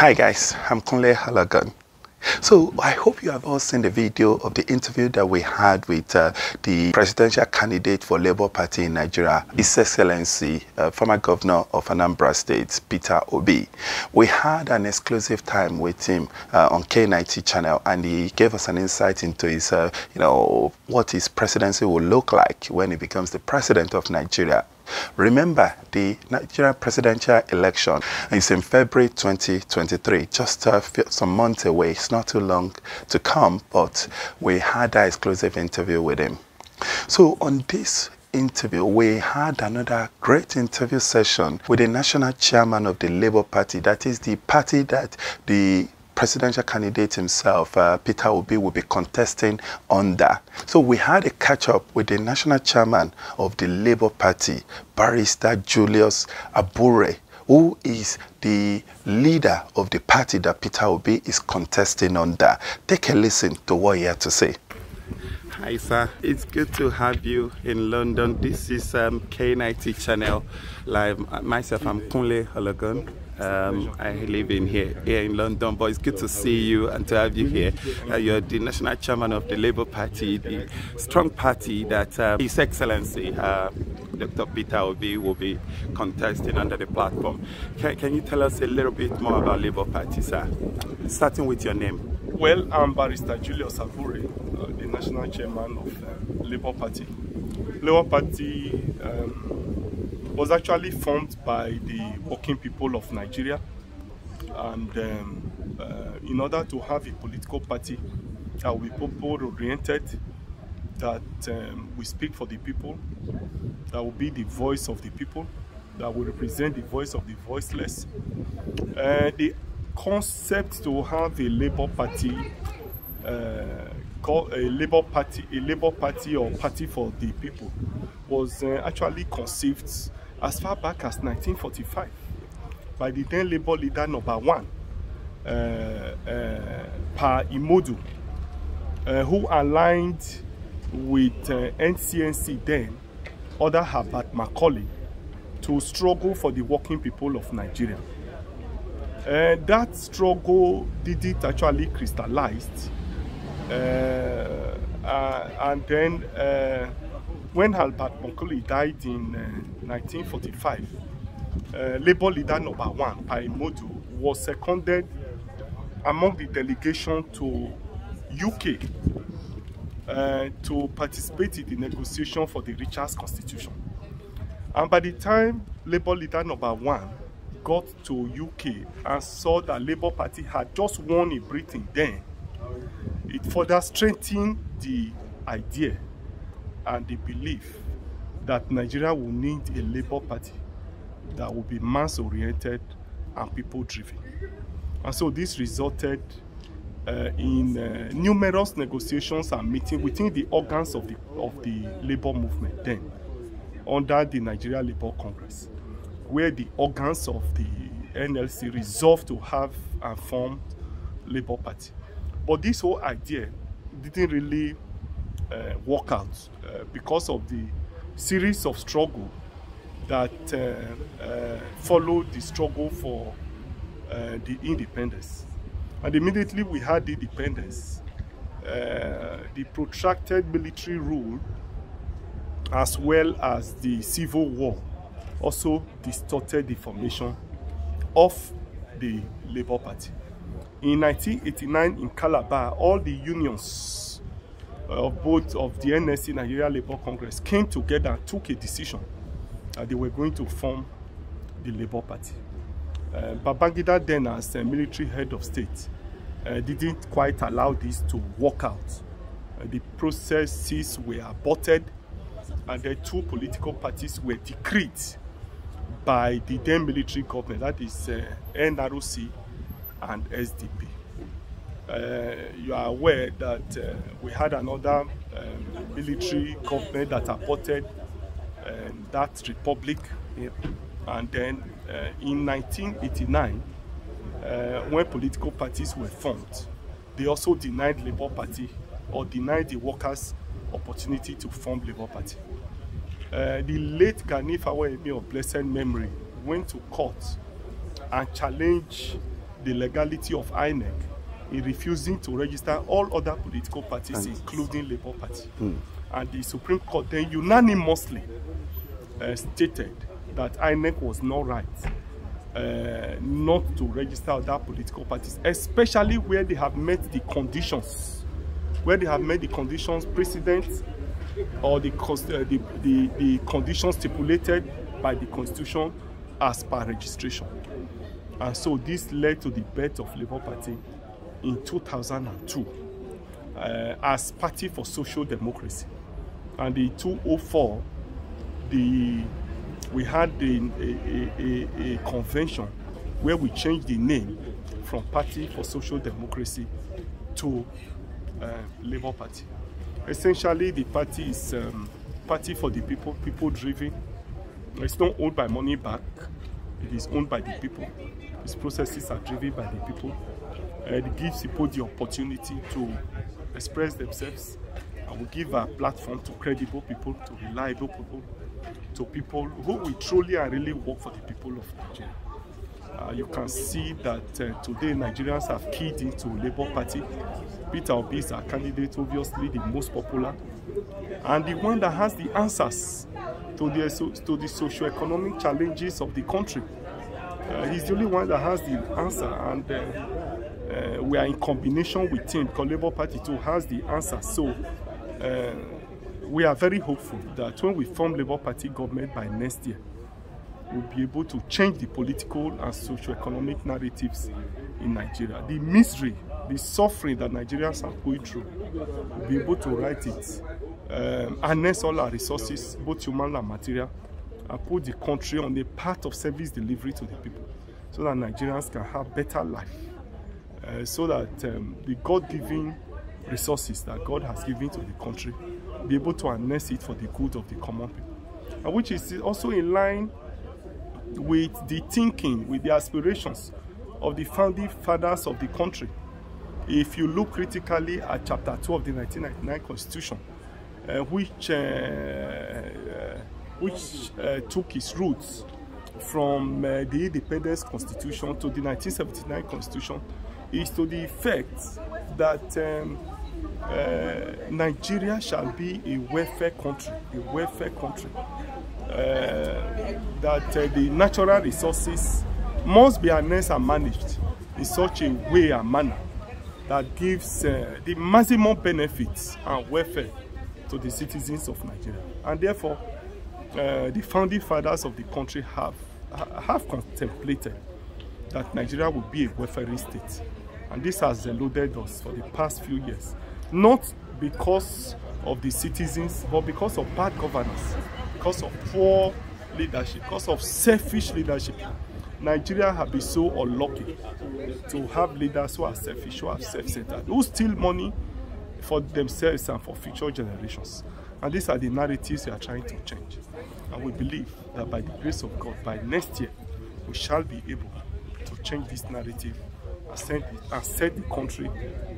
Hi guys, I'm Kunle Halagan. So I hope you have all seen the video of the interview that we had with the presidential candidate for Labour Party in Nigeria, His Excellency, former governor of Anambra State, Peter Obi. We had an exclusive time with him on K90 channel, and he gave us an insight into his, what his presidency will look like when he becomes the president of Nigeria. Remember, the Nigerian presidential election is in February 2023, just some months away. It's not too long to come, but we had that exclusive interview with him. So on this interview, we had another great interview session with the national chairman of the Labour Party, that is the party that the presidential candidate himself, Peter Obi, will be contesting under. So we had a catch-up with the national chairman of the Labour Party, Barrister Julius Abure, who is the leader of the party that Peter Obi is contesting under. Take a listen to what he had to say. Hi sir, it's good to have you in London. This is K90 channel live. Myself, I'm Kunle Halagan. I live here in London, but it's good to see you and to have you here. You're the national chairman of the Labour Party, the strong party that His Excellency Dr. Peter Obi will be contesting under the platform. Can you tell us a little bit more about Labour Party, sir? Starting with your name. Well, I'm Barrister Julius Abure, the national chairman of Labour Party. Labour Party was actually formed by the working people of Nigeria, and in order to have a political party that will be people-oriented, that will speak for the people, that will be the voice of the people, that will represent the voice of the voiceless. The concept to have a Labour Party, called a Labour Party or Party for the People, was actually conceived as far back as 1945 by the then Labour leader #1, Pa Imodu, who aligned with NCNC then, other Herbert Macaulay, to struggle for the working people of Nigeria. That struggle didn't actually crystallize, and then when Herbert Macaulay died in 1945, Labour leader #1, Pa Imodu, was seconded among the delegation to UK to participate in the negotiation for the Richards Constitution. And by the time Labour leader #1 got to UK and saw that Labour Party had just won in Britain then, it further strengthened the idea and the belief that Nigeria will need a Labour Party that will be mass-oriented and people-driven. And so this resulted in numerous negotiations and meetings within the organs of the Labour movement then, under the Nigeria Labour Congress, where the organs of the NLC resolved to have and form Labour Party. But this whole idea didn't really work out because of the series of struggle that followed the struggle for the independence. And immediately we had the independence, the protracted military rule as well as the civil war also distorted the formation of the Labour Party. In 1989 in Calabar, all the unions of both of the NSC, Nigeria Labour Congress, came together and took a decision that they were going to form the Labour Party. Babangida then, as military head of state, didn't quite allow this to work out. The processes were aborted, and the two political parties were decreed by the then military government, that is NRC and SDP. You are aware that we had another military government that aborted that republic. Yep. And then in 1989, when political parties were formed, they also denied Labour Party, or denied the workers opportunity to form Labour Party. The late Gani Fawayemi of blessed memory went to court and challenged the legality of INEC in refusing to register all other political parties, including Labour Party. And the Supreme Court then unanimously stated that INEC was not right not to register other political parties, especially where they have met the conditions, precedent or the conditions stipulated by the Constitution as per registration. And so this led to the birth of Labour Party in 2002 as Party for Social Democracy. And in 2004, we had a convention where we changed the name from Party for Social Democracy to Labour Party. Essentially, the party is party for the people, people-driven. It's not owned by money back. It is owned by the people. Its processes are driven by the people. It gives people the opportunity to express themselves, and will give a platform to credible people, to reliable people, to people who will truly and really work for the people of Nigeria. You can see that today Nigerians have keyed into Labour Party. Peter Obi is our candidate, obviously the most popular, and the one that has the answers to the socio-economic challenges of the country. He's the only one that has the answer, and we are in combination with him because Labour Party too has the answer. So we are very hopeful that when we form Labour Party government by next year, we'll be able to change the political and socio-economic narratives in Nigeria. The misery, the suffering that Nigerians are going through, we'll be able to right it, harness all our resources, both human and material, and put the country on the path of service delivery to the people, so that Nigerians can have better life, so that the God-given resources that God has given to the country, be able to harness it for the good of the common people, and which is also in line with the thinking, with the aspirations of the founding fathers of the country. If you look critically at Chapter 2 of the 1999 Constitution, which took its roots from the Independence Constitution to the 1979 Constitution, is to the effect that Nigeria shall be a welfare country, that the natural resources must be harnessed and managed in such a way and manner that gives the maximum benefits and welfare to the citizens of Nigeria. And therefore, the founding fathers of the country have contemplated that Nigeria will be a welfare state. And this has eluded us for the past few years, not because of the citizens, but because of bad governance, because of poor leadership, because of selfish leadership. Nigeria have been so unlucky to have leaders who are selfish, who are self-centered, who steal money for themselves and for future generations. And these are the narratives we are trying to change. And we believe that by the grace of God, by next year, we shall be able to change this narrative and set the country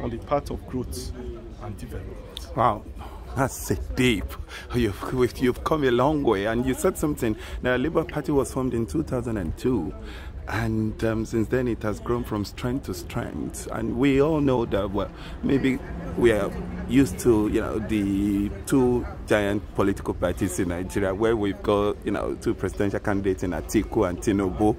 on the path of growth and development. Wow. That's deep. You've come a long way. And you said something. The Labour Party was formed in 2002. And since then, it has grown from strength to strength. And we all know that, well, maybe we are used to, the two giant political parties in Nigeria, where we've got, two presidential candidates in Atiku and Tinubu.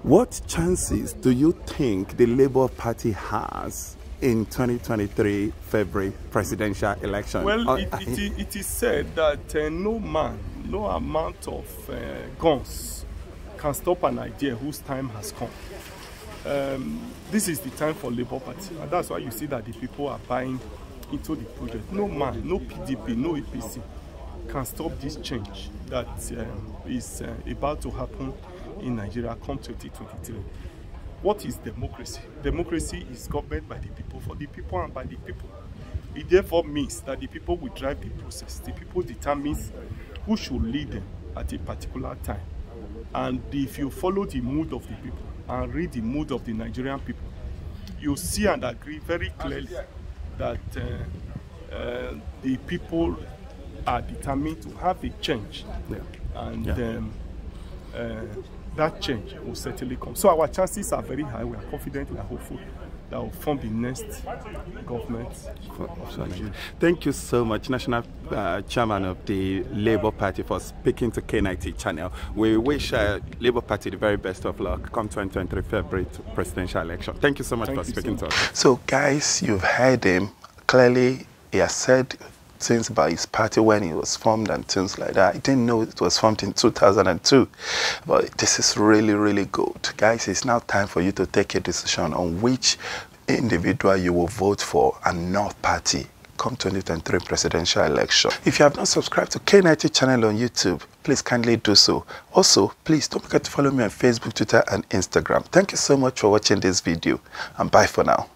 What chances do you think the Labour Party has in 2023 February presidential election? Well, it is said that no amount of guns can stop an idea whose time has come. This is the time for Labour Party, and that's why you see that the people are buying into the project. No man, no PDP, no APC can stop this change that is about to happen in Nigeria come 2023. What is democracy? Democracy is government by the people, for the people, and by the people. It therefore means that the people will drive the process. The people determine who should lead them at a particular time. And if you follow the mood of the people and read the mood of the Nigerian people, you see and agree very clearly that the people are determined to have a change. Yeah. And that change will certainly come. So our chances are very high. We are confident, we are hopeful that will form the next government. Thank you so much, National Chairman of the Labour Party, for speaking to K90 channel. We wish Labour Party the very best of luck come 2023 February presidential election. Thank you so much for speaking to us. So guys, you've heard him. Clearly, he has said things about his party when it was formed and things like that. I didn't know it was formed in 2002, but this is really, really good. Guys, it's now time for you to take a decision on which individual you will vote for and not party come 2023 presidential election. If you have not subscribed to K90 channel on YouTube, please kindly do so. Also, please don't forget to follow me on Facebook, Twitter and Instagram. Thank you so much for watching this video, and bye for now.